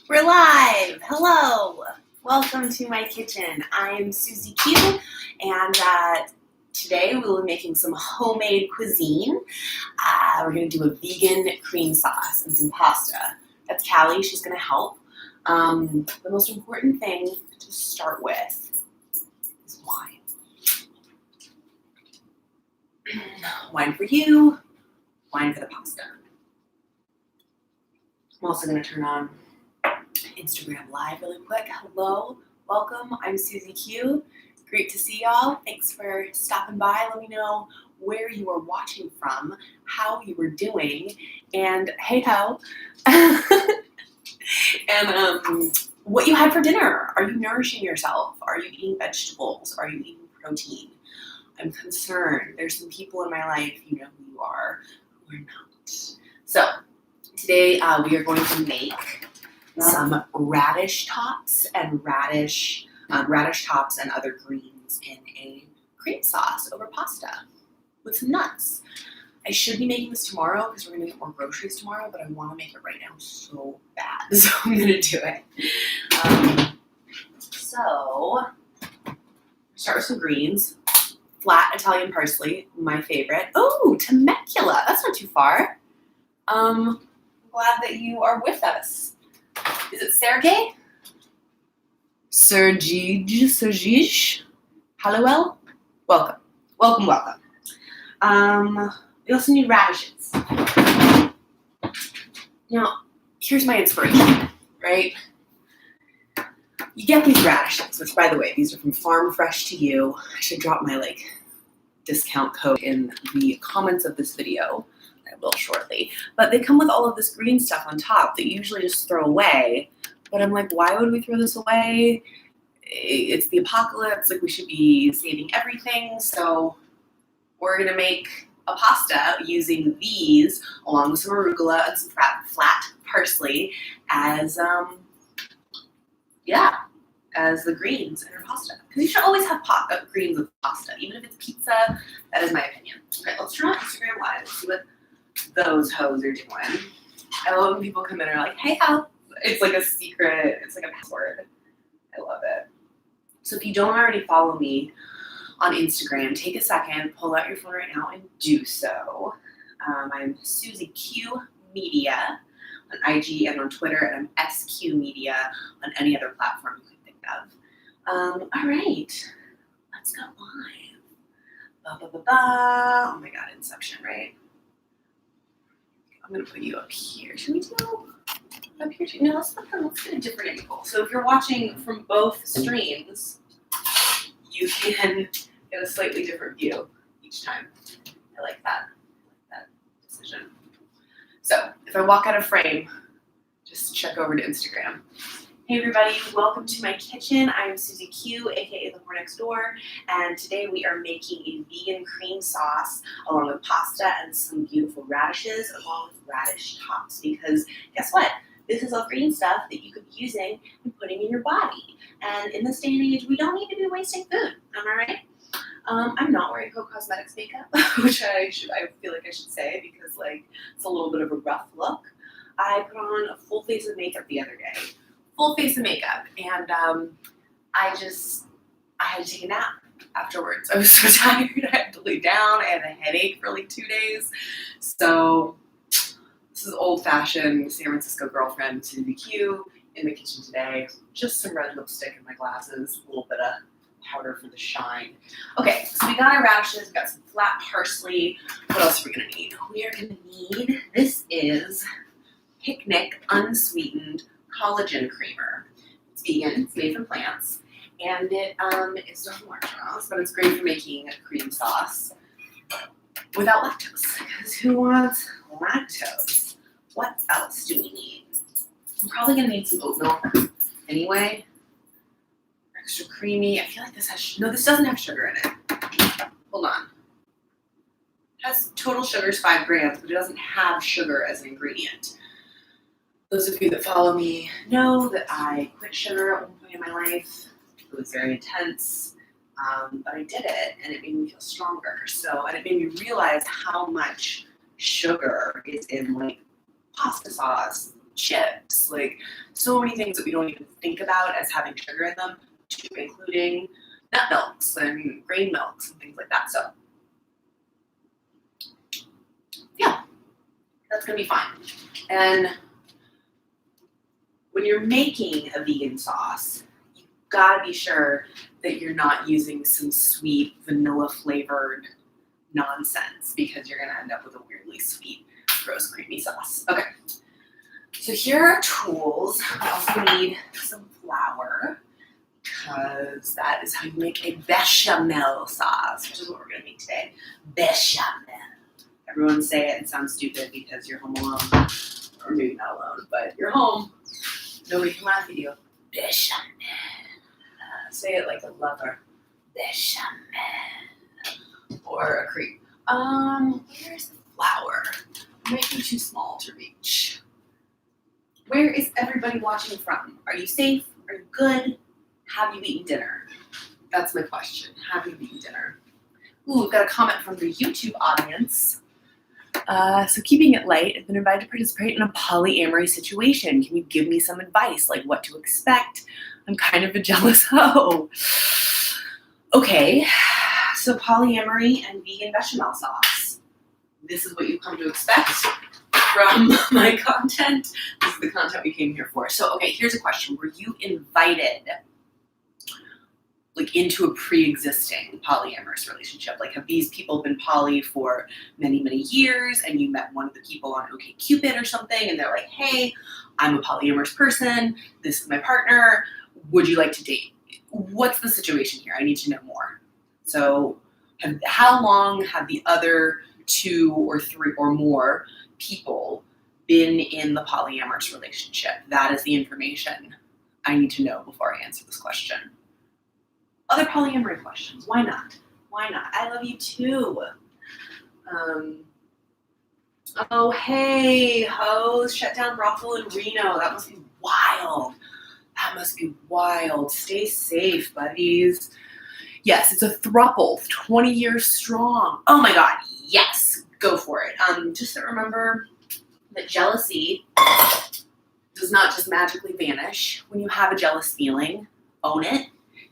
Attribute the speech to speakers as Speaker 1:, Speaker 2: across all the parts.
Speaker 1: We're live! Hello! Welcome to my kitchen. I'm Siouxsie Q, and today we'll be making some homemade cuisine. We're going to do a vegan cream sauce and some pasta. That's Callie. She's going to help. The most important thing to start with is wine. Wine for you, wine for the pasta. I'm also going to turn on Instagram Live really quick. Hello, welcome. I'm Siouxsie Q. Great to see y'all. Thanks for stopping by. Let me know where you are watching from, how you were doing, and hey ho, and what you had for dinner. Are you nourishing yourself? Are you eating vegetables? Are you eating protein? I'm concerned. There's some people in my life, you know who you are, who are not. So today we are going to make some radish tops and radish tops and other greens in a cream sauce over pasta with some nuts. I should be making this tomorrow because we're going to get more groceries tomorrow, but I want to make it right now so bad, so I'm going to do it. So start with some greens. Flat Italian parsley, my favorite. Oh, Temecula, that's not too far. I'm glad that you are with us. Is it Sergey? Sergej? Hallowell? Welcome. Welcome, welcome. We also need radishes. Now, here's my inspiration, right? You get these radishes, which, by the way, these are from Farm Fresh to You. I should drop my discount code in the comments of this video. I will shortly. But they come with all of this green stuff on top that you usually just throw away. But I'm like, why would we throw this away? It's the apocalypse. We should be saving everything. So we're going to make a pasta using these along with some arugula and some flat parsley as the greens in our pasta. Because you should always have greens with pasta, even if it's pizza. That is my opinion. Okay, let's turn on Instagram Live and see what those hoes are doing. I love when people come in and are like, hey, how? It's like a secret. It's like a password. I love it. So if you don't already follow me on Instagram, take a second, pull out your phone right now and do so. I'm Siouxsie Q Media on IG and on Twitter, and I'm SQ Media on any other platform you can think of. All right, let's go live. Oh my God, Inception, right? I'm gonna put you up here. Should we do up here too? No, let's get a different angle. So if you're watching from both streams, you can get a slightly different view each time. I like that decision. So if I walk out of frame, just check over to Instagram. Hey everybody, welcome to my kitchen. I'm Siouxsie Q, aka the whore next door, and today we are making a vegan cream sauce along with pasta and some beautiful radishes along with radish tops, because guess what? This is all green stuff that you could be using and putting in your body. And in this day and age, we don't need to be wasting food. Am I right? I'm not wearing Pro Cosmetics makeup, which I feel like I should say, because it's a little bit of a rough look. I put on a full face of makeup the other day. Full face of makeup, and I had to take a nap afterwards. I was so tired, I had to lay down. I had a headache for 2 days. So this is old-fashioned San Francisco girlfriend Siouxsie Q in the kitchen today. Just some red lipstick in my glasses, a little bit of powder for the shine. Okay, so we got our radishes, we got some flat parsley. What else are we gonna need? We are gonna need, this is Picnic Unsweetened Collagen Creamer. It's vegan, it's made from plants, and it is no lactose, but it's great for making a cream sauce without lactose, because who wants lactose? What else do we need? I'm probably gonna need some oat milk anyway. Extra creamy. I feel like this has, no, this doesn't have sugar in it. Hold on. It has total sugar is 5 grams, but it doesn't have sugar as an ingredient. Those of you that follow me know that I quit sugar at one point in my life. It was very intense, but I did it, and it made me feel stronger. And it made me realize how much sugar is in pasta sauce, chips, like so many things that we don't even think about as having sugar in them, including nut milks and grain milks and things like that. So yeah, that's gonna be fine. And when you're making a vegan sauce, you gotta be sure that you're not using some sweet vanilla flavored nonsense, because you're gonna end up with a weirdly sweet, gross, creamy sauce. Okay, so here are tools. I also need some flour, because that is how you make a bechamel sauce, which is what we're gonna make today. Bechamel. Everyone say it and sound stupid because you're home alone, or maybe not alone, but you're home. Nobody can laugh at you. Bechamel. Say it like a lover. Bechamel. Or a creep. Where's the flour? Might be too small to reach. Where is everybody watching from? Are you safe? Are you good? Have you eaten dinner? That's my question. Have you eaten dinner? Ooh, we've got a comment from the YouTube audience. So keeping it light, I've been invited to participate in a polyamory situation. Can you give me some advice, like what to expect? I'm kind of a jealous hoe. Okay, so polyamory and vegan bechamel sauce. This is what you come to expect from my content. This is the content we came here for. So, okay, here's a question. Were you invited like into a pre-existing polyamorous relationship? Like, have these people been poly for many, many years, and you met one of the people on OkCupid or something, and they're like, hey, I'm a polyamorous person, this is my partner, would you like to date? What's the situation here? I need to know more. So how long have the other 2 or 3 or more people been in the polyamorous relationship? That is the information I need to know before I answer this question. Other polyamory questions. Why not? Why not? I love you too. Oh, hey, hoes, shut down brothel in Reno. That must be wild. That must be wild. Stay safe, buddies. Yes, it's a throuple, 20 years strong. Oh my God, yes, go for it. Just remember that jealousy does not just magically vanish. When you have a jealous feeling, own it.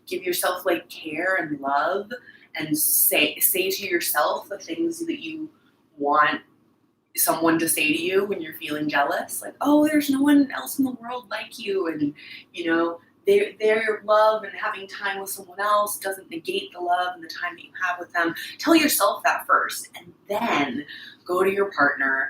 Speaker 1: Give yourself like care and love, and say to yourself the things that you want someone to say to you when you're feeling jealous. Like, oh, there's no one else in the world like you, and you know, their love and having time with someone else doesn't negate the love and the time that you have with them. Tell yourself that first, and then go to your partner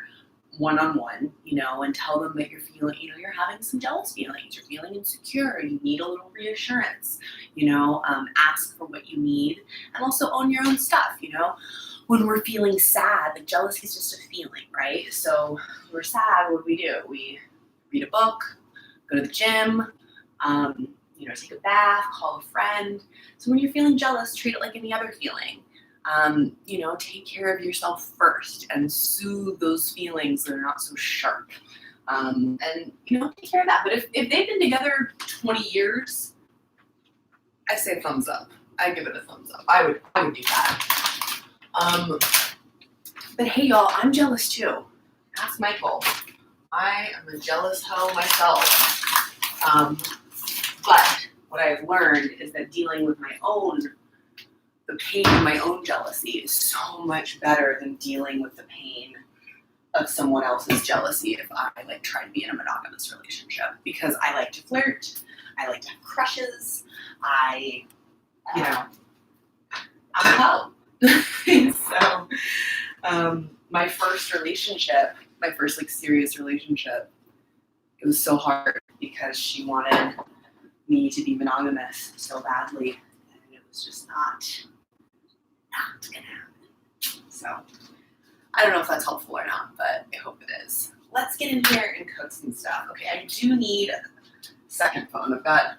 Speaker 1: one-on-one, you know, and tell them that you're feeling, you know, you're having some jealous feelings, you're feeling insecure, you need a little reassurance, you know, ask for what you need, and also own your own stuff, you know. When we're feeling sad, like jealousy is just a feeling, right? So when we're sad, what do? We read a book, go to the gym, you know, take a bath, call a friend. So when you're feeling jealous, treat it like any other feeling. You know, take care of yourself first and soothe those feelings that are not so sharp. And, you know, take care of that. But if they've been together 20 years, I say thumbs up. I give it a thumbs up. I would do that. But hey, y'all, I'm jealous too. Ask Michael. I am a jealous hoe myself. But what I've learned is that dealing with the pain of my own jealousy is so much better than dealing with the pain of someone else's jealousy if I like try to be in a monogamous relationship, because I like to flirt, I like to have crushes, you know, I'm a hoe. So my first like serious relationship, it was so hard because she wanted me to be monogamous so badly, and it was just not gonna happen. So I don't know if that's helpful or not, but I hope it is. Let's get in here and cook some stuff. Okay, I do need a second phone. I've got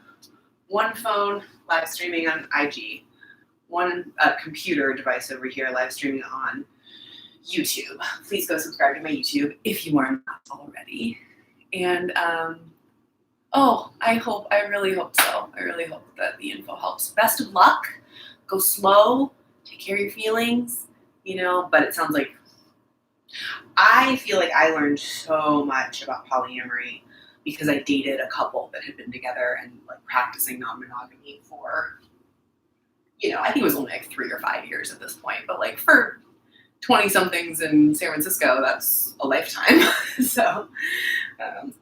Speaker 1: one phone live streaming on IG, one computer device over here live streaming on YouTube. Please go subscribe to my YouTube if you are not already. And I really hope so. I really hope that the info helps. Best of luck. Go slow. Take care of your feelings. You know, but it sounds like I feel like I learned so much about polyamory because I dated a couple that had been together and like practicing non-monogamy for, I think it was only like 3 or 5 years at this point, but like for 20 somethings in San Francisco, that's a lifetime. So,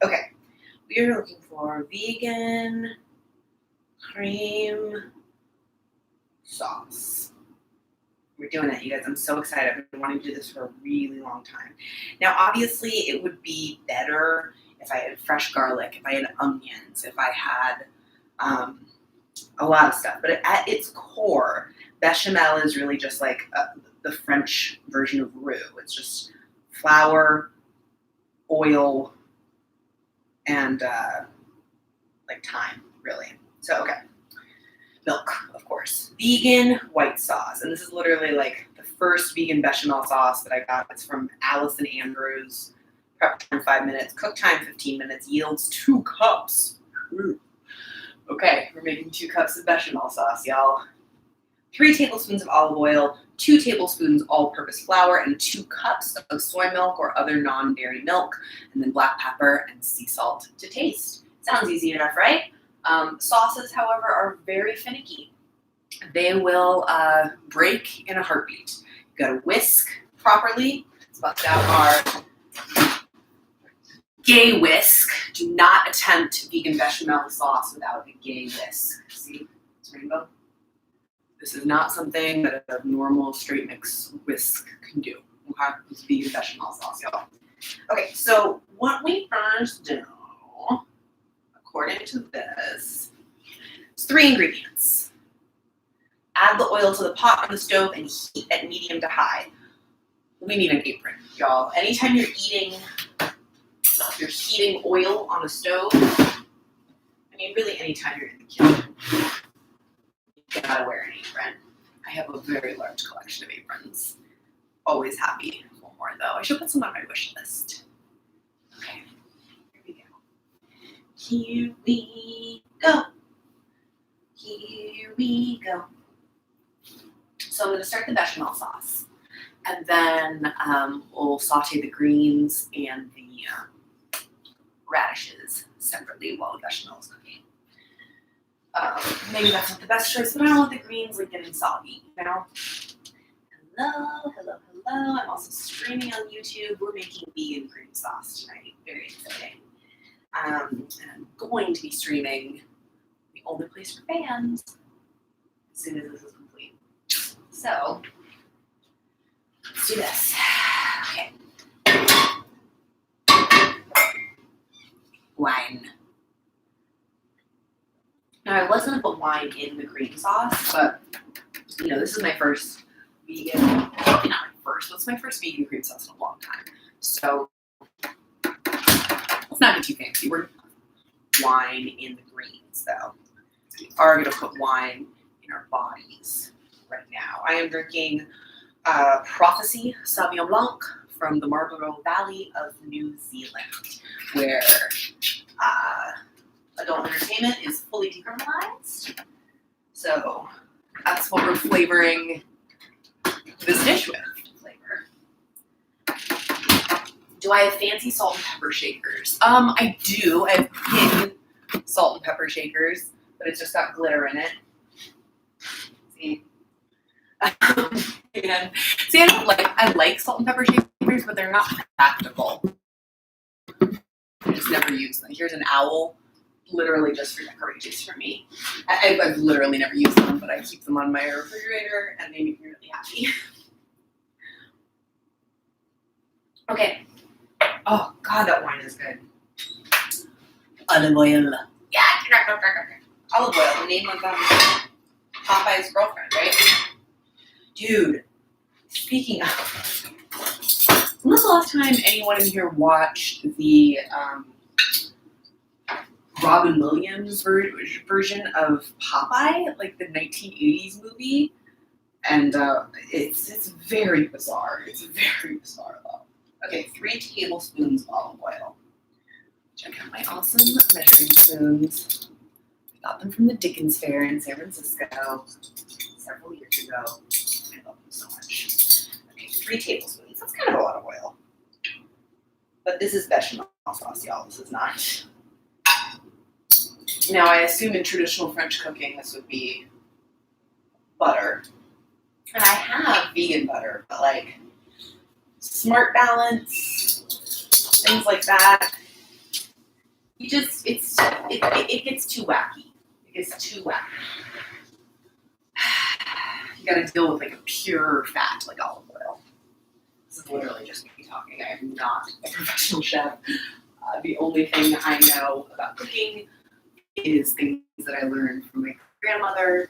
Speaker 1: okay. We are looking for vegan cream sauce. We're doing it, you guys. I'm so excited. I've been wanting to do this for a really long time. Now, obviously, it would be better if I had fresh garlic, if I had onions, if I had a lot of stuff. But at its core, bechamel is really just like the French version of roux. It's just flour, oil, and like thyme, really. So, okay. Milk, of course. Vegan white sauce. And this is literally like the first vegan bechamel sauce that I got. It's from Allison Andrews. Prep time 5 minutes. Cook time 15 minutes. Yields 2 cups. Ooh. Okay, we're making 2 cups of bechamel sauce, y'all. 3 tablespoons of olive oil, 2 tablespoons all-purpose flour, and 2 cups of soy milk or other non-dairy milk, and then black pepper and sea salt to taste. Sounds easy enough, right? Sauces, however, are very finicky. They will break in a heartbeat. You gotta whisk properly. Let's bust out our gay whisk. Do not attempt vegan bechamel sauce without a gay whisk. See, it's rainbow. This is not something that a normal straight mix whisk can do. Okay, it's vegan bechamel sauce, y'all. Okay, so what we first do, according to this, is 3 ingredients. Add the oil to the pot on the stove and heat at medium to high. We need an apron, y'all. Anytime you're heating oil on the stove, really anytime you're in the kitchen, you gotta wear an apron. I have a very large collection of aprons. Always happy for more, though. I should put some on my wish list. Okay, here we go. Here we go. Here we go. So I'm going to start the bechamel sauce. And then we'll saute the greens and the radishes separately while the bechamel is cooking. Maybe that's not the best choice, but I don't want the greens like getting soggy, you know? Hello, hello, hello. I'm also streaming on YouTube. We're making vegan cream sauce tonight. Very exciting. And I'm going to be streaming the only place for fans as soon as this is complete. So, let's do this. Okay. Wine. Now, I was going to put wine in the cream sauce, but, you know, this is my first vegan, probably not my first, but it's my first vegan cream sauce in a long time. So, let's not get too fancy. We're going to put wine in the greens, though. We are going to put wine in our bodies right now. I am drinking Prophecy Sauvignon Blanc from the Marlborough Valley of New Zealand, where adult entertainment is fully decriminalized. So that's what we're flavoring this dish with. Flavor. Do I have fancy salt and pepper shakers? I do. I have pink salt and pepper shakers, but it's just got glitter in it. See? And see, I like salt and pepper shakers, but they're not practical. I just never use them. Here's an owl, literally just for decorations for me. I've literally never used them, but I keep them on my refrigerator, and they make me really happy. Okay. Oh, God, that wine is good. Olive oil. Yeah. Olive oil, the name of Popeye's girlfriend, right? Dude, speaking of, when was the last time anyone in here watched the Robin Williams version of Popeye, like the 1980s movie? And it's very bizarre. It's very bizarre, though. Okay, 3 tablespoons of olive oil. Check out my awesome measuring spoons. I got them from the Dickens Fair in San Francisco several years ago. I love them so much. Okay, 3 tablespoons. That's kind of a lot of oil. But this is bechamel sauce, y'all. This is not Now, I assume in traditional French cooking, this would be butter. And I have vegan butter, but like Smart Balance, things like that. It gets too wacky. It gets too wacky. You gotta deal with like a pure fat, like olive oil. This is literally just me talking. I am not a professional chef. The only thing I know about cooking is things that I learned from my grandmother,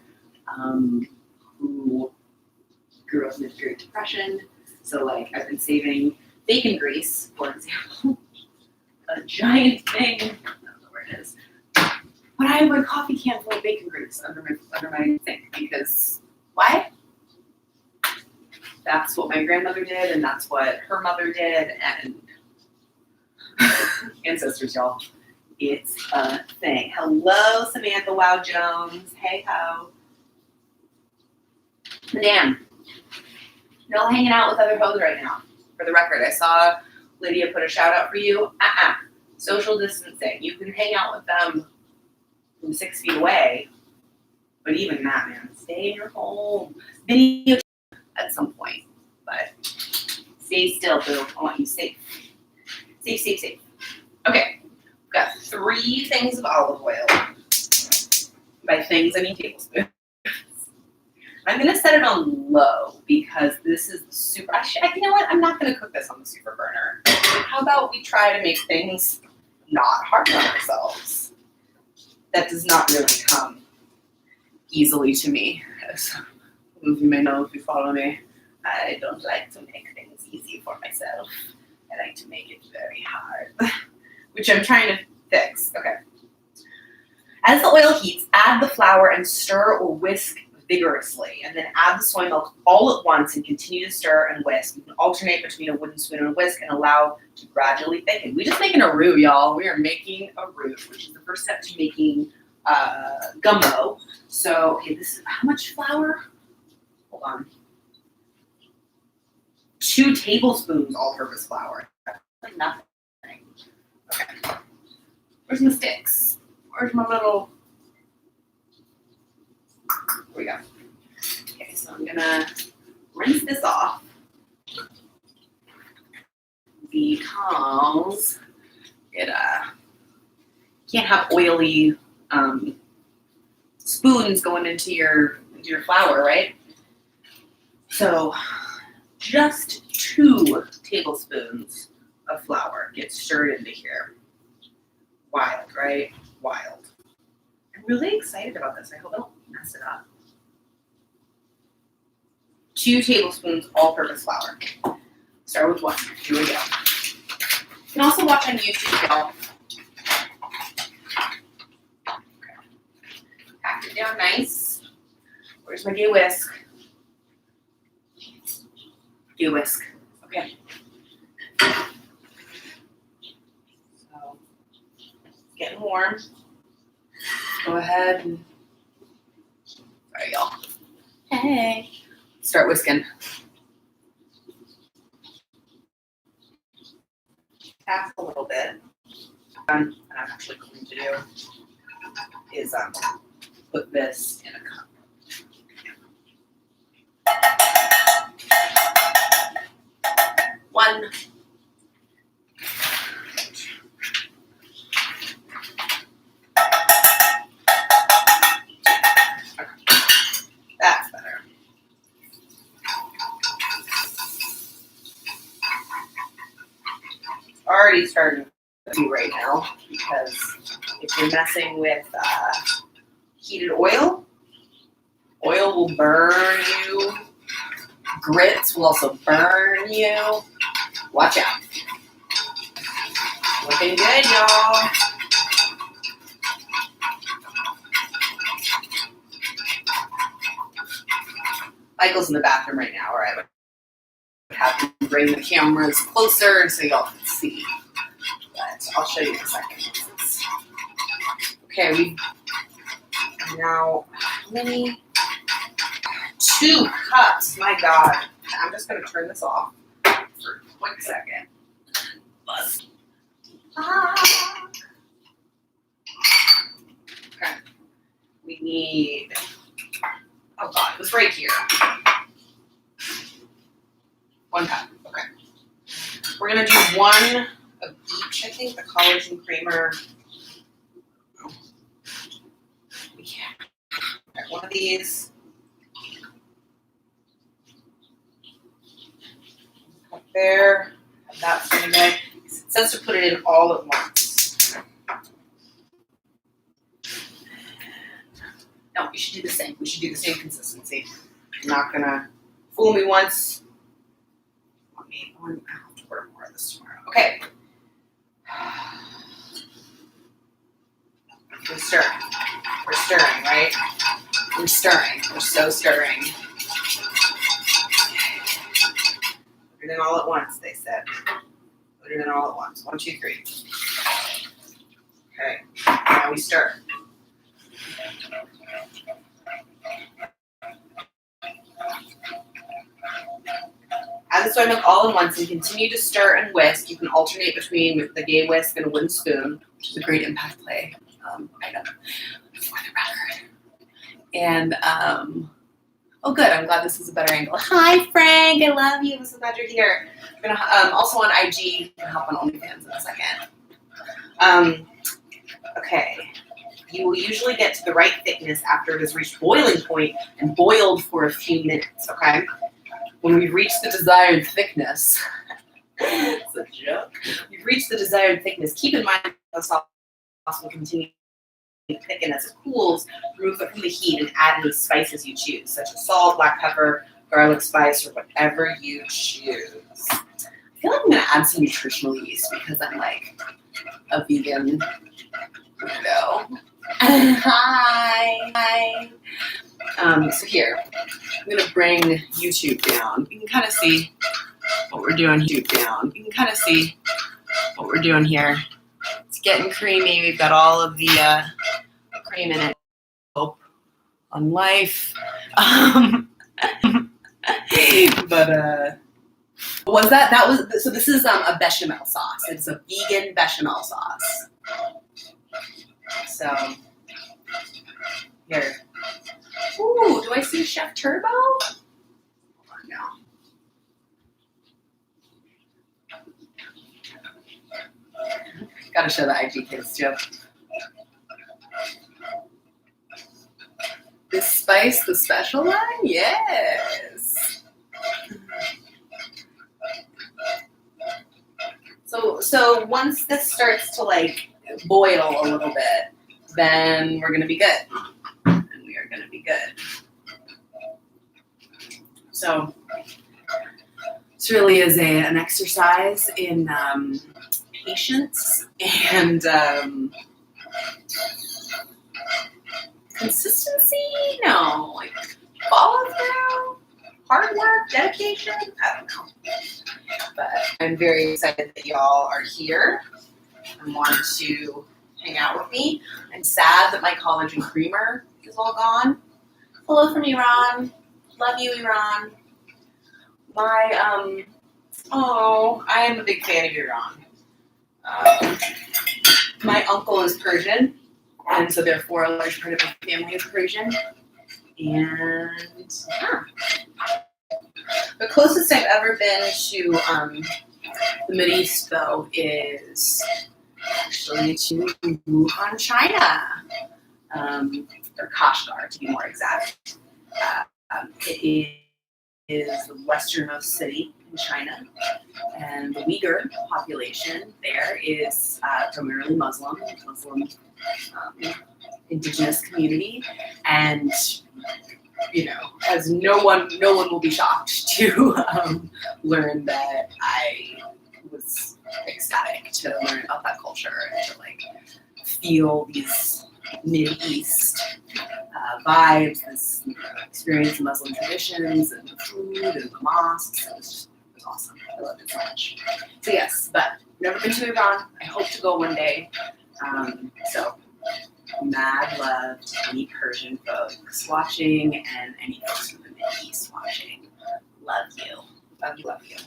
Speaker 1: who grew up in the Great Depression. So like I've been saving bacon grease, for example, a giant thing. I don't know where it is. But I have a coffee can full of bacon grease under my sink because why? That's what my grandmother did, and that's what her mother did, and ancestors, y'all. It's a thing. Hello, Samantha Wow Jones. Hey ho. Madame, no hanging out with other hoes right now. For the record, I saw Lydia put a shout out for you. Social distancing. You can hang out with them from 6 feet away, but even that, man, stay in your home. Video at some point, but stay still, boo. I want you safe. Safe. Okay, we've got 3 things of olive oil. By things, I mean tablespoons. I'm gonna set it on low because this is super. You know what? I'm not gonna cook this on the super burner. How about we try to make things not hard on ourselves? That does not really come easily to me. As some of you may know if you follow me, I don't like to make things easy for myself. I like to make it very hard, which I'm trying to fix. Okay. As the oil heats, add the flour and stir or whisk vigorously, and then add the soy milk all at once and continue to stir and whisk. You can alternate between a wooden spoon and a whisk and allow to gradually thicken. We're just making a roux, y'all. We are making a roux, which is the first step to making gumbo. So, okay, this is how much flour? Hold on. 2 tablespoons all-purpose flour. That's like nothing. Okay. Where's my sticks? Where's my little... Here we go. Okay, so I'm gonna rinse this off because it can't have oily spoons going into your flour, right? So just 2 tablespoons of flour get stirred into here. Wild, right? Wild. I'm really excited about this. I hope I don't mess it up. 2 tablespoons all-purpose flour. Start with 1. Here we go. You can also watch on YouTube, y'all. Okay. Pack it down nice. Where's my gay whisk? Gay whisk. Okay. So, getting warm. Go ahead and... Sorry, y'all. Hey. Start whisking. Tap a little bit. What I'm actually going to do is put this in a cup. One. That's better. Already starting to do right now because if you're messing with heated oil, oil will burn you. Grits will also burn you. Watch out. Looking good, y'all. Michael's in the bathroom right now, or I would have to bring the cameras closer so y'all can see. But I'll show you in a second. Okay, we now how many? 2 cups. My God. I'm just gonna turn this off for a quick second. need, oh God, it was right here. 1 cup, okay. We're gonna do 1 of each, I think, the collagen creamer. Yeah. Okay, 1 of these. Up there, that's gonna get, it says to put it in all at once. No, you should do the same. We should do the same consistency. I'm not gonna fool me once. I'll have to order more of this tomorrow. Okay. We're stirring. We're stirring, right? We're stirring. We're so stirring. Put it in all at once, they said. Put it in all at once. 1, 2, 3. Okay. Now we stir. Add the soy milk all at once and continue to stir and whisk. You can alternate between the gay whisk and a wooden spoon, which is a great impact play item for the record. And, oh good, I'm glad this is a better angle. Hi Frank, I love you, I'm so glad you're here. I'm gonna, also on IG, you can hop on OnlyFans in a second. Okay, you will usually get to the right thickness after it has reached boiling point and boiled for a few minutes, okay? When we've reached the desired thickness, it's a joke. You've reached the desired thickness. Keep in mind the sauce will continue to thicken as it cools. Remove it from the heat and add any spices you choose, such as salt, black pepper, garlic spice, or whatever you choose. I feel like I'm gonna add some nutritional yeast because I'm like a vegan weirdo. Hi. So here, I'm gonna bring YouTube down. You can kind of see what we're doing here. It's getting creamy. We've got all of the cream in it. Hope on life. But was that? That was so. This is a bechamel sauce. It's a vegan bechamel sauce. So here. Ooh, do I see Chef Turbo? No. Gotta show the IG kids too. This spice, the special line? Yes. So once this starts to like boil a little bit, then we're gonna be good. Going to be good. So this really is an exercise in patience and consistency. No, like follow through, hard work, dedication. I don't know, but I'm very excited that y'all are here and want to hang out with me. I'm sad that my collagen creamer is all gone. Hello from Iran. Love you, Iran. I am a big fan of Iran. My uncle is Persian, and so therefore a large part of my family is Persian. And yeah. The closest I've ever been to the Mideast, though, is actually to Wuhan, China. Or Kashgar, to be more exact. It is the westernmost city in China, and the Uyghur population there is primarily Muslim indigenous community, and as no one will be shocked to learn that I was ecstatic to learn about that culture and to like feel these Mideast vibes, this experience Muslim traditions and the food and the mosques. It was awesome. I loved it so much. So yes, but never been to Iran. I hope to go one day. So mad love to any Persian folks watching and any folks from the Mideast watching. Love you. Love you, love you.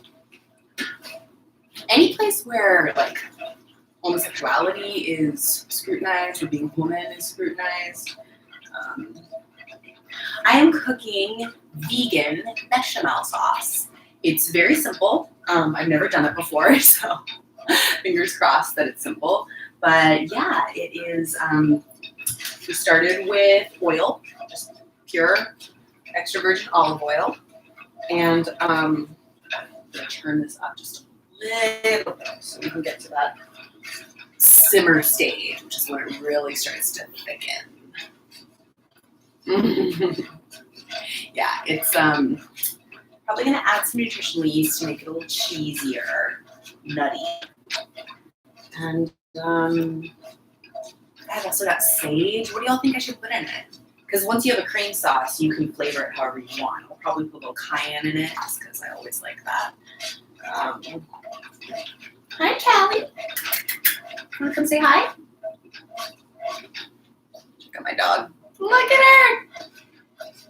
Speaker 1: Any place where like homosexuality is scrutinized or being woman is scrutinized, I am cooking vegan bechamel sauce. It's very simple. I've never done it before, so fingers crossed that it's simple. But yeah, it is. We started with oil, just pure extra virgin olive oil, and I'm gonna turn this up just a little bit so we can get to that simmer stage, which is when it really starts to thicken. Yeah, it's probably gonna add some nutritional yeast to make it a little cheesier, nutty. And I've also got sage. What do y'all think I should put in it? Because once you have a cream sauce, you can flavor it however you want. I'll probably put a little cayenne in it, just because I always like that. Hi, Callie. Wanna come say hi? Check out my dog. Look at her.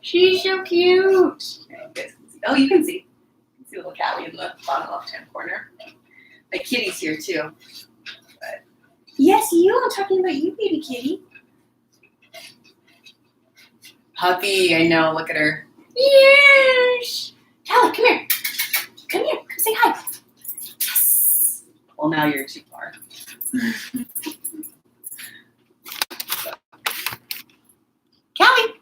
Speaker 1: She's so cute. Oh, you can see. You can see little Callie in the bottom left-hand corner. My kitty's here too. But yes, you. I'm talking about you, baby kitty. Puppy, I know. Look at her. Yes. Callie, come here. Come here. Come say hi. Yes. Well, now you're too far. Callie.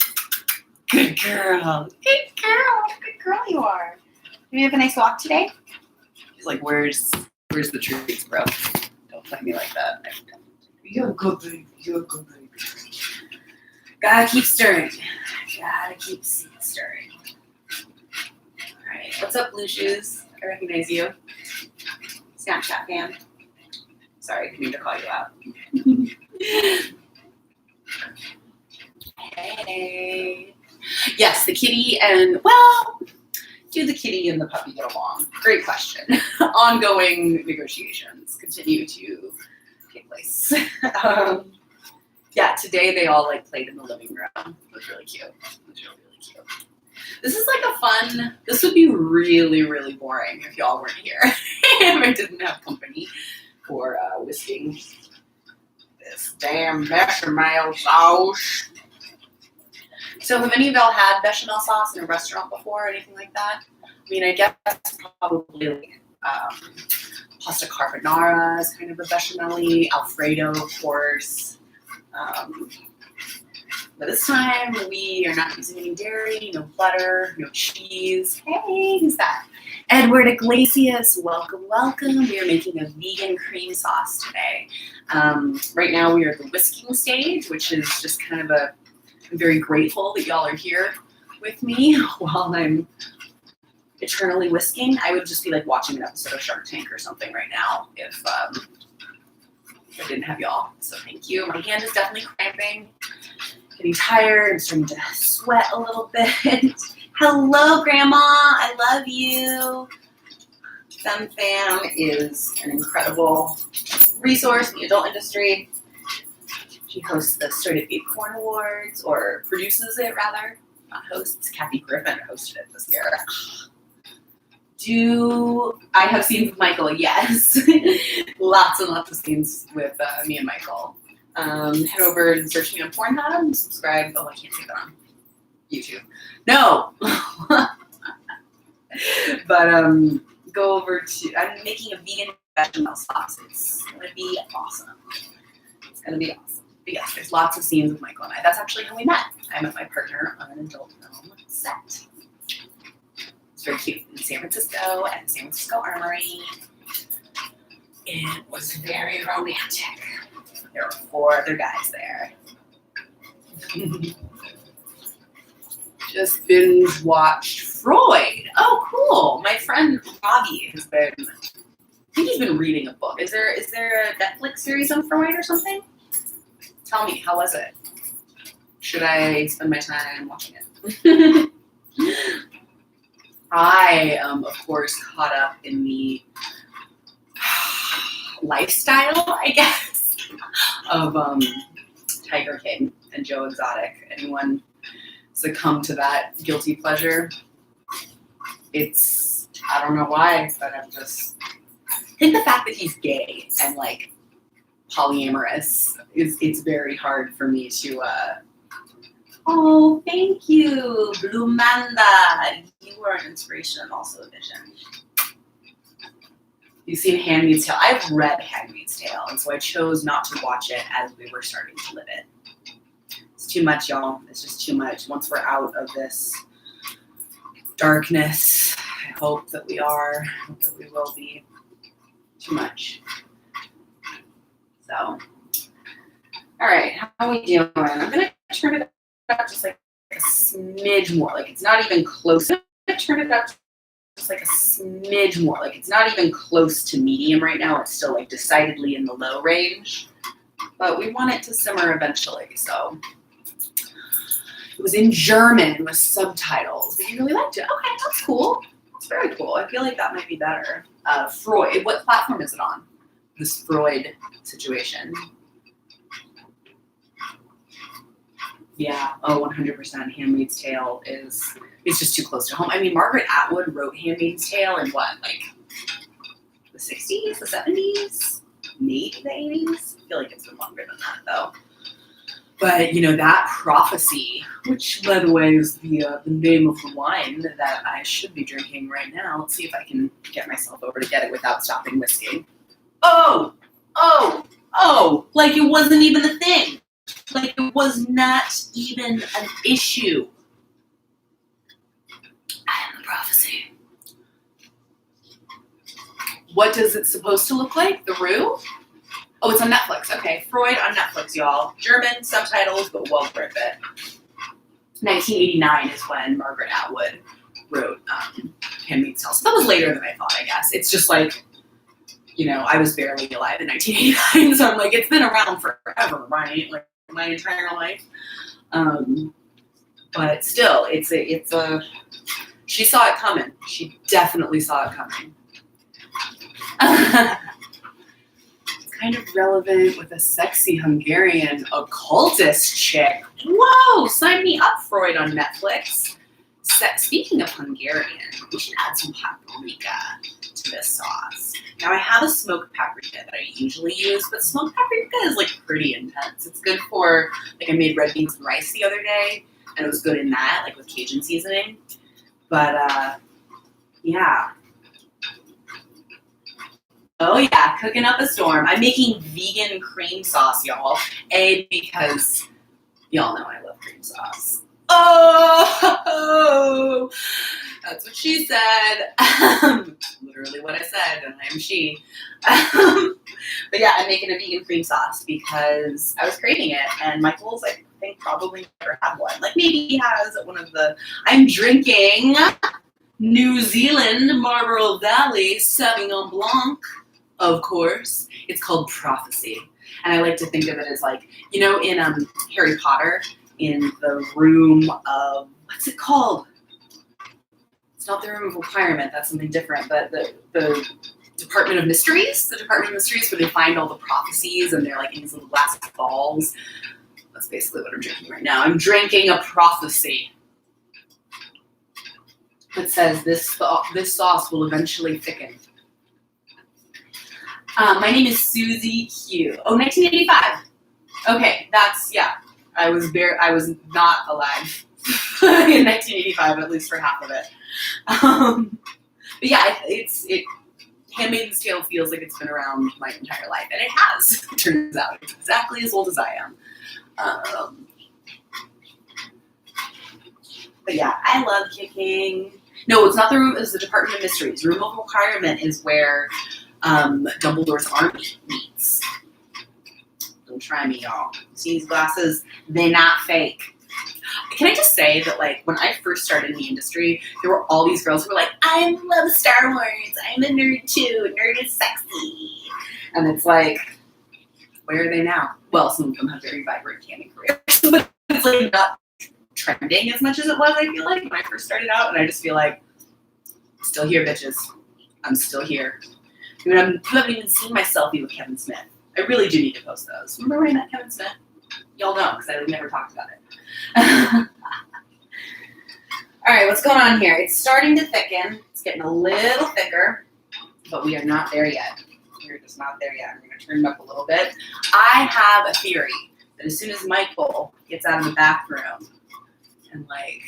Speaker 1: Good girl. Good girl. Good girl you are. Did you have a nice walk today? She's like, where's the treats, bro? Don't play me like that. You're a good baby. You're a good baby. Gotta keep stirring. Gotta keep stirring. All right. What's up, Blue Shoes? I recognize you. Snapchat fan. Sorry, I didn't mean to call you out. Hey. Yes, the kitty and, well, do the kitty and the puppy get along? Great question. Ongoing negotiations continue to take place. Yeah, today they all played in the living room. It was really cute. It was really, really cute. This is a fun, this would be really, really boring if y'all weren't here. If I didn't have company for whisking this damn bechamel sauce. So have any of y'all had bechamel sauce in a restaurant before or anything like that? I mean, I guess probably pasta carbonara is kind of a bechamel-y, Alfredo, of course. But this time we are not using any dairy, no butter, no cheese. Hey, who's that? Edward Iglesias, welcome, welcome. We are making a vegan cream sauce today. Right now we are at the whisking stage, which is just kind of I'm very grateful that y'all are here with me while I'm eternally whisking. I would just be watching an episode of Shark Tank or something right now if I didn't have y'all. So thank you. My hand is definitely cramping, getting tired, I'm starting to sweat a little bit. Hello, Grandma. I love you. FemFam is an incredible resource in the adult industry. She hosts the Started Acorn Awards, or produces it rather. Not hosts. Kathy Griffin hosted it this year. Do I have scenes with Michael? Yes. Lots and lots of scenes with me and Michael. Head over and search me on Pornhub and subscribe. Oh, I can't say that on YouTube. No. But go over to, I'm making a vegan bechamel sauce. It's going to be awesome. It's going to be awesome. But yes, there's lots of scenes with Michael and I. That's actually how we met. I met my partner on an adult film set. It's very cute in San Francisco at the San Francisco Armory. It was very romantic. There were 4 other guys there. Just binge watched Freud. Oh, cool. My friend Robbie has been, I think he's been reading a book. Is there a Netflix series on Freud or something? Tell me, how was it? Should I spend my time watching it? I am, of course, caught up in the lifestyle, I guess, of Tiger King and Joe Exotic. Anyone succumb to that guilty pleasure? It's, I don't know why, but I think the fact that he's gay and polyamorous it's very hard for me to Oh, thank you, Blumanda. You are an inspiration and also a vision. You've seen Handmaid's Tale. I've read Handmaid's Tale, and so I chose not to watch it as we were starting to live it. It's too much, y'all. It's just too much. Once we're out of this darkness, I hope that we are, hope that we will be. Too much. So, all right, how are we doing? I'm gonna turn it up just like a smidge more. Like it's not even close. I'm gonna turn it up just like a smidge more. Like it's not even close to medium right now. It's still like decidedly in the low range, but we want it to simmer eventually. So it was in German with subtitles, but you really liked it. Okay, that's cool. That's very cool. I feel like that might be better. Freud, what platform is it on? This Freud situation. Yeah, oh, 100%. Handmaid's Tale it's just too close to home. I mean, Margaret Atwood wrote Handmaid's Tale in what, like the 60s, the 70s, maybe the 80s? I feel like it's been longer than that, though. But, you know, that prophecy, which, by the way, is the name of the wine that I should be drinking right now. Let's see if I can get myself over to get it without stopping whisking. Oh, like it wasn't even a thing. Like it was not even an issue. I am the prophecy. What does it supposed to look like? The roux? Oh, it's on Netflix. Okay, Freud on Netflix, y'all. German subtitles, but well worth it. 1989 is when Margaret Atwood wrote Handmaid's Tale. So that was later than I thought, I guess. It's just like, you know, I was barely alive in 1989, so I'm like, it's been around forever, right? Like my entire life. But still, it's a. She saw it coming. She definitely saw it coming. Kind of relevant with a sexy Hungarian occultist chick. Whoa, sign me up, Freud on Netflix. Speaking of Hungarian, we should add some paprika to this sauce. Now I have a smoked paprika that I usually use, but smoked paprika is like pretty intense. It's good for, like I made red beans and rice the other day, and it was good in that, like with Cajun seasoning. But yeah. Oh yeah, cooking up a storm. I'm making vegan cream sauce, y'all. Because y'all know I love cream sauce. Oh, that's what she said. Literally what I said, and I am she. But yeah, I'm making a vegan cream sauce because I was craving it, and Michael's, I think, probably never had one. Like maybe he has at one of the. I'm drinking New Zealand Marlborough Valley Sauvignon Blanc. Of course, it's called Prophecy, and I like to think of it as like, you know, in Harry Potter, in the room of, what's it called? It's not the room of requirement. That's something different. But the Department of Mysteries, where they find all the prophecies, and they're like in these little glass balls. That's basically what I'm drinking right now. I'm drinking a prophecy. It says this sauce will eventually thicken. My name is Siouxsie Q. Oh, 1985. Okay, that's, yeah. I was not alive in 1985, at least for half of it. But yeah, Handmaid's Tale feels like it's been around my entire life, and it has. It turns out it's exactly as old as I am. But yeah, I love kicking. No, it's not the room. It's the Department of Mysteries. Room of Requirement is where Dumbledore's army meets. Don't try me, y'all. See these glasses? They're not fake. Can I just say that, like, when I first started in the industry, there were all these girls who were like, I love Star Wars. I'm a nerd too. A nerd is sexy. And it's like, where are they now? Well, some of them have very vibrant camming careers, but it's like not trending as much as it was, I feel like, when I first started out. And I just feel like, still here, bitches. I'm still here. I mean, you haven't even seen my selfie with Kevin Smith. I really do need to post those. Remember when I met Kevin Smith? Y'all know, because I never talked about it. All right, what's going on here? It's starting to thicken. It's getting a little thicker, but we are not there yet. We're just not there yet. I'm going to turn it up a little bit. I have a theory that as soon as Michael gets out of the bathroom, and like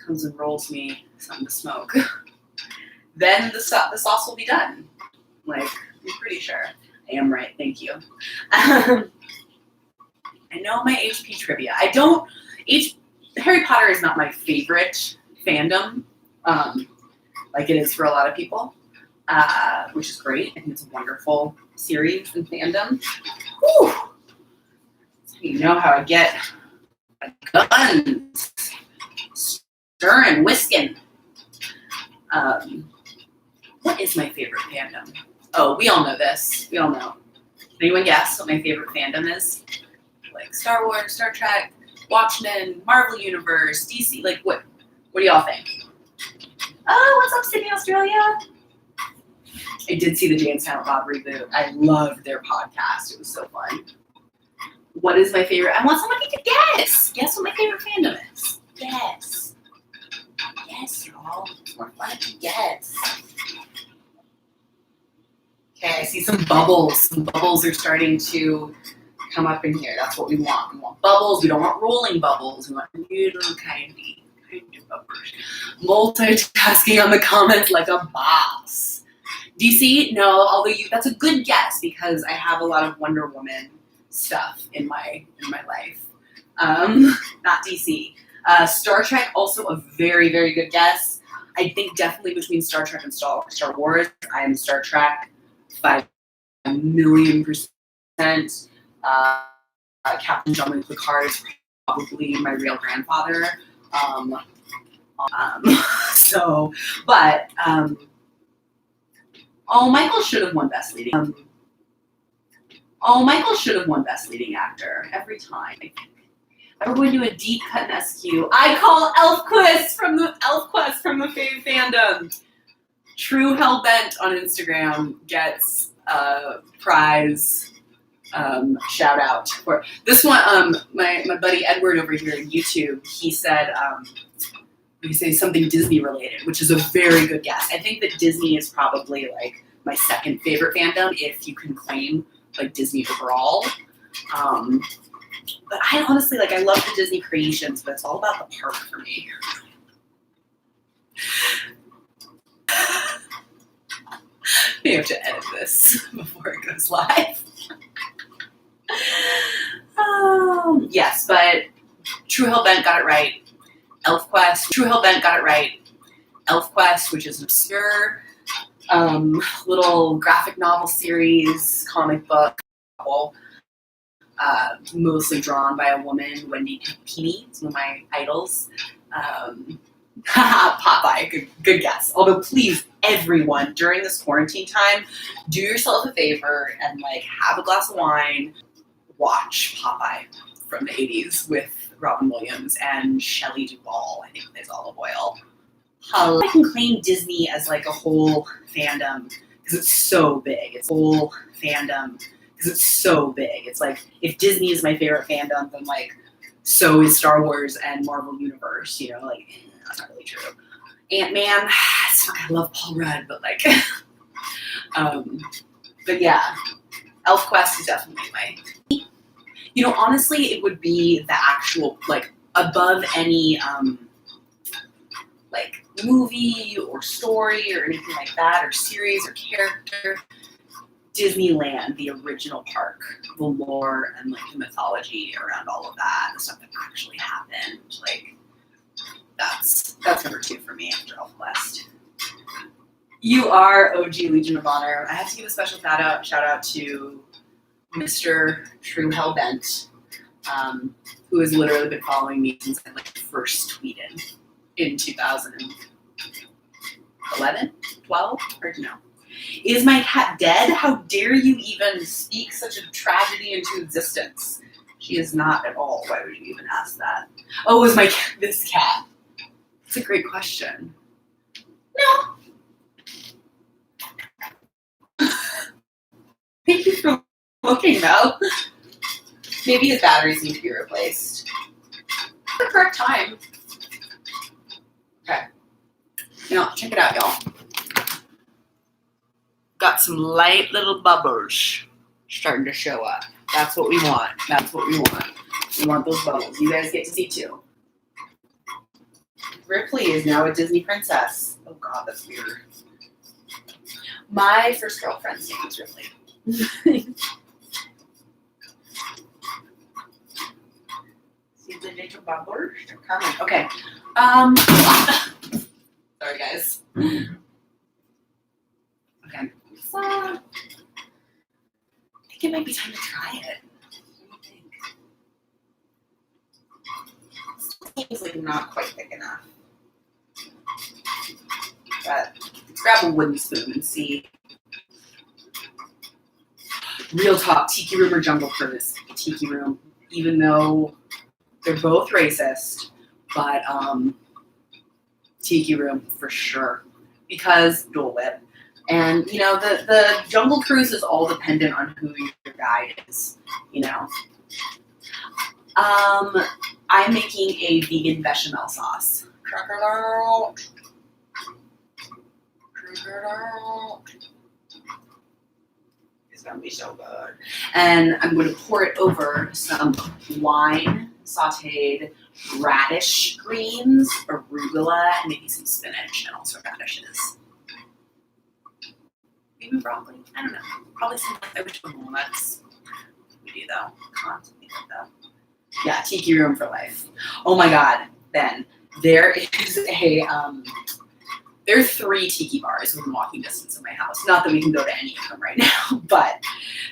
Speaker 1: comes and rolls me something to smoke, then the sauce will be done. Like, I'm pretty sure. I am right, thank you. I know my HP trivia. Harry Potter is not my favorite fandom, like it is for a lot of people, which is great. I think it's a wonderful series and fandom. Whew. You know how I get guns, stirring, whisking. What is my favorite fandom? Oh, we all know this. We all know. Can anyone guess what my favorite fandom is? Like Star Wars, Star Trek, Watchmen, Marvel Universe, DC. Like what do y'all think? Oh, what's up, Sydney, Australia? I did see the Jane Silent Bob reboot. I loved their podcast. It was so fun. What is my favorite? I want somebody to guess. Guess what my favorite fandom is. Guess. Guess, y'all. It's more fun if you guess. Okay, I see some bubbles. Some bubbles are starting to come up in here. That's what we want. We want bubbles. We don't want rolling bubbles. We want little kind of bubbles. Multitasking on the comments like a boss. DC? No, although that's a good guess because I have a lot of Wonder Woman stuff in my life. Not DC. Star Trek, also a very, very good guess. I think definitely between Star Trek and Star Wars, I am Star Trek 5,000,000%. Captain Jean-Luc Picard is probably my real grandfather. Michael should have won Best Leading. Michael should have won Best Leading Actor every time. We're going to do a deep cut in SQ. I call Elfquest from the Fave fandom. True Hellbent on Instagram gets a prize shout out for this one. My buddy Edward over here on YouTube, he said you say something Disney related, which is a very good guess. I think that Disney is probably like my second favorite fandom if you can claim like Disney overall. But I honestly I love the Disney creations, but it's all about the park for me. We have to edit this before it goes live. Yes, but True Hellbent got it right. Elfquest. True Hellbent got it right. Elfquest, which is an obscure little graphic novel series, comic book, mostly drawn by a woman, Wendy Pini. It's one of my idols. Popeye, good guess. Although please, everyone, during this quarantine time, do yourself a favor and have a glass of wine, watch Popeye from the 80s with Robin Williams and Shelley Duvall, I think plays Olive Oil. I can claim Disney as a whole fandom because it's so big. It's a whole fandom because it's so big. It's if Disney is my favorite fandom, then so is Star Wars and Marvel Universe. That's not really true. Ant-Man, I love Paul Rudd, but but yeah, Elfquest is definitely my. Honestly, it would be the actual above any movie or story or anything like that, or series or character. Disneyland, the original park, the lore and the mythology around all of that, the stuff that actually happened, that's number 2 for me after Elfquest. You are OG Legion of Honor. I have to give a special shout out to Mr. True Hellbent, who has literally been following me since I first tweeted in 2011, 12, or no. Is my cat dead? How dare you even speak such a tragedy into existence? She is not at all. Why would you even ask that? Oh, is my cat this cat? That's a great question. No. Thank you for looking, though. Maybe his batteries need to be replaced. The correct time. Okay. Check it out, y'all. Got some light little bubbles starting to show up. That's what we want. We want those bubbles. You guys get to see too.
Speaker 2: Ripley is now a Disney princess. Oh God, that's weird.
Speaker 1: My first girlfriend's name was Ripley.
Speaker 2: See the little bubblers are coming. Okay.
Speaker 1: Sorry, guys.
Speaker 2: Okay.
Speaker 1: So, I think it might be time to try it. What do you think?
Speaker 2: Seems like not quite thick enough. But let's grab a wooden spoon and see. Real talk, Tiki Room or Jungle Cruise? Tiki Room, even though they're both racist, but Tiki Room for sure, because Dole Whip. And you know, the Jungle Cruise is all dependent on who your guide is, you know. I'm making a vegan bechamel sauce. Check it out. Check it out. It's gonna be so good. And I'm going to pour it over some wine, sauteed radish greens, arugula, and maybe some spinach and also radishes. Maybe broccoli. I don't know. Probably some vegetable nuts. We do though. Constantly like that. Yeah, Tiki Room for life. Oh my God, Ben. There is a there are 3 tiki bars within walking distance of my house. Not that we can go to any of them right now, but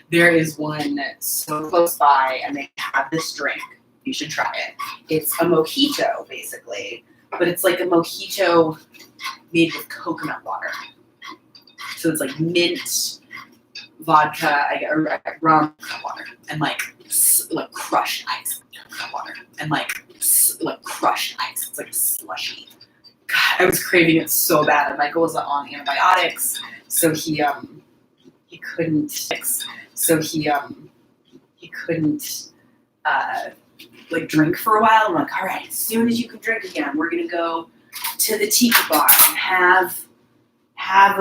Speaker 2: there is one so close by, and they have this drink. You should try it. It's a mojito, basically, but it's like a mojito made with coconut water. So it's like mint, vodka, rum, water, and like crushed ice, water, and like crushed ice. It's like a slushy. God, I was craving it so bad. Michael was on antibiotics, so he couldn't. So he couldn't like drink for a while. I'm like, all right, as soon as you can drink again, we're gonna go to the tiki bar and have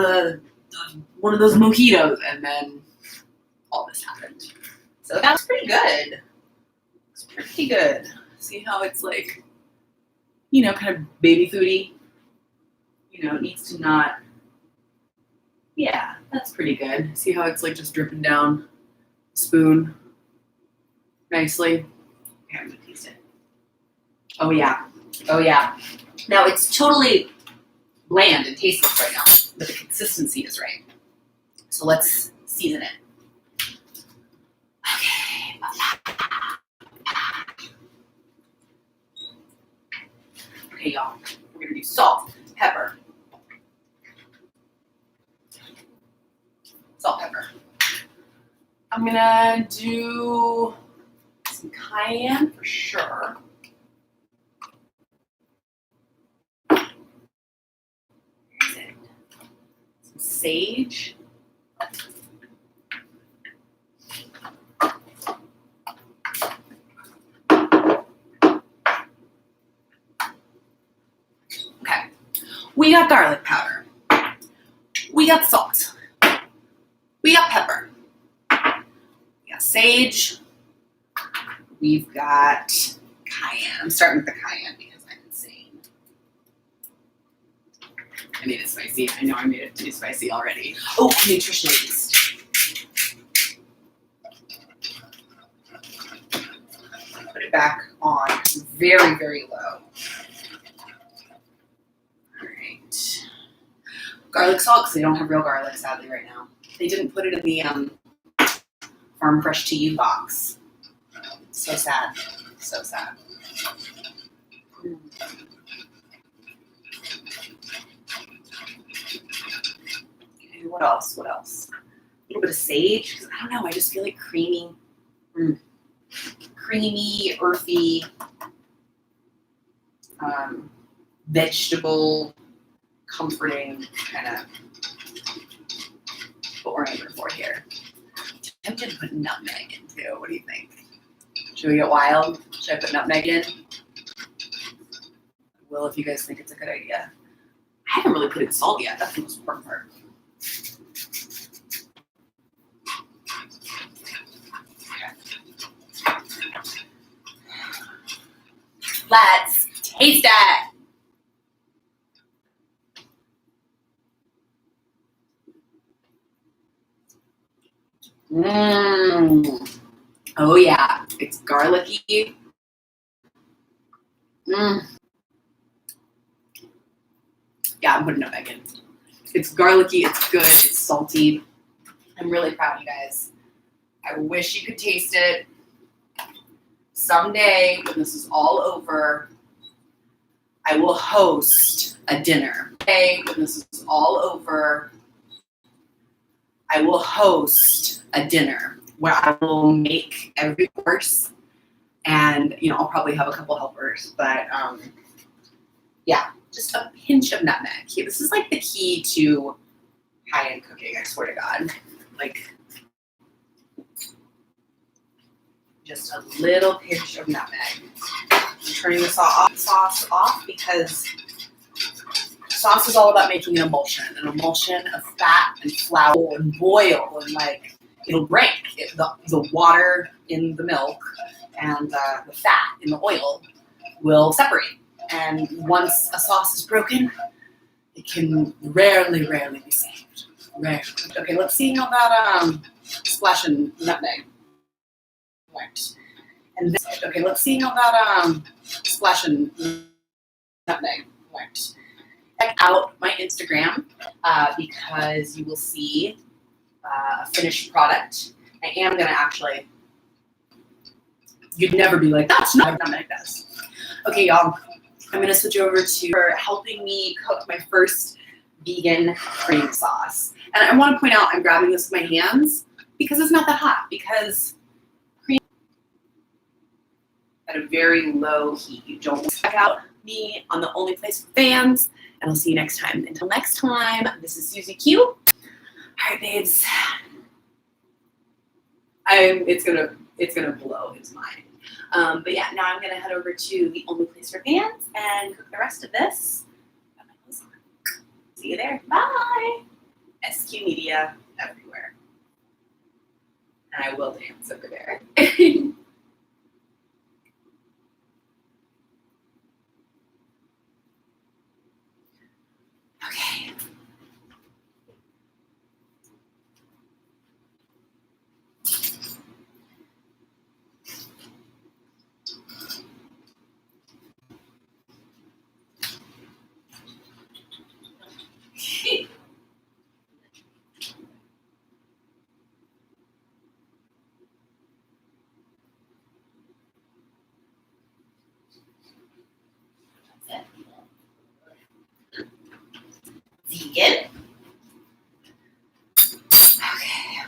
Speaker 2: one of those mojitos, and then all this happened. So that was pretty good. It's pretty good. See how it's like, you know, kind of baby foody. You know, it needs to not. Yeah, that's pretty good. See how it's like just dripping down the spoon nicely. Okay, I'm gonna taste it. Oh yeah. Oh yeah. Now it's totally bland and tasteless right now, but the consistency is right. So let's season it. Okay. Okay, y'all. We're gonna do salt, pepper. Salt, pepper. I'm gonna do some cayenne for sure. Where is it? Some sage. Okay. We got garlic powder. We got salt. We got pepper. We got sage. We've got cayenne. I'm starting with the cayenne because I'm insane. I made it spicy. I know I made it too spicy already. Oh, nutritional yeast. Put it back on very, very low. All right. Garlic salt, because they don't have real garlic, sadly, right now. They didn't put it in the Farm Fresh to You box. So sad. So sad. Okay, what else? What else? A little bit of sage, because I don't know, I just feel like creamy, earthy, vegetable, comforting kind of what we're aiming for here. I'm tempted to put nutmeg in too. What do you think? Should we get wild? Should I put nutmeg in? Well, if you guys think it's a good idea. I haven't really put in salt yet. That's the most important part. Okay. Let's taste it. Mmm. Oh yeah, it's garlicky. Mmm. Yeah, I'm putting nutmeg in. It's garlicky, it's good, it's salty. I'm really proud of you guys. I wish you could taste it. Someday, when this is all over, I will host a dinner. Someday, when this is all over, I will host a dinner where I will make every course, and I'll probably have a couple helpers, but yeah, just a pinch of nutmeg. This is like the key to high-end cooking, I swear to God. Like, just a little pinch of nutmeg. I'm turning the sauce off because sauce is all about making an emulsion of fat and flour and boil, and like it'll break. The water in the milk and the fat in the oil will separate. And once a sauce is broken, it can rarely be saved. Rarely. Okay, let's see how that splashing nutmeg worked. And this, okay, let's see how that splashing nutmeg worked. Check out my Instagram because you will see a finished product. I am gonna actually. You'd never be like, that's not what nutmeg does. Okay, y'all. I'm gonna switch over to for helping me cook my first vegan cream sauce. And I want to point out, I'm grabbing this with my hands because it's not that hot. Because cream at a very low heat. You don't check out me on the Only Place for Fans, and I'll see you next time. Until next time, this is Siouxsie Q. All right, babes. It's gonna blow his mind. But yeah, now I'm gonna head over to the Only Place for Fans and cook the rest of this. See you there. Bye. SQ Media everywhere. And I will dance over there. Okay. Vegan. Okay.